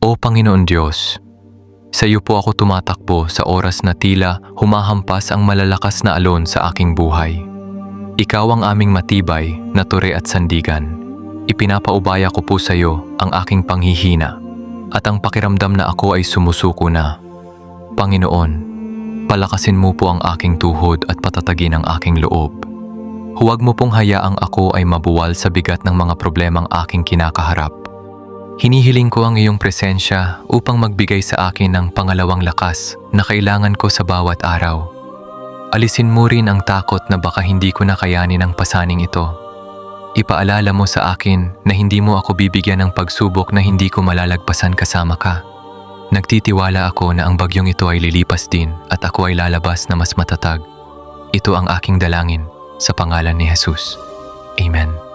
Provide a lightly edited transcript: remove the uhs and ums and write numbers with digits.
O Panginoon Diyos, sa iyo po ako tumatakbo sa oras na tila humahampas ang malalakas na alon sa aking buhay. Ikaw ang aming matibay na tore at sandigan. Ipinapaubaya ko po sa iyo ang aking panghihina at ang pakiramdam na ako ay sumusuko na. Panginoon, palakasin mo po ang aking tuhod at patatagin ang aking loob. Huwag mo pong hayaang ako ay mabuwal sa bigat ng mga problemang aking kinakaharap. Hinihiling ko ang iyong presensya upang magbigay sa akin ng pangalawang lakas na kailangan ko sa bawat araw. Alisin mo rin ang takot na baka hindi ko na kayanin ang pasaning ito. Ipaalala mo sa akin na hindi mo ako bibigyan ng pagsubok na hindi ko malalagpasan kasama ka. Nagtitiwala ako na ang bagyong ito ay lilipas din at ako ay lalabas na mas matatag. Ito ang aking dalangin sa pangalan ni Jesus. Amen.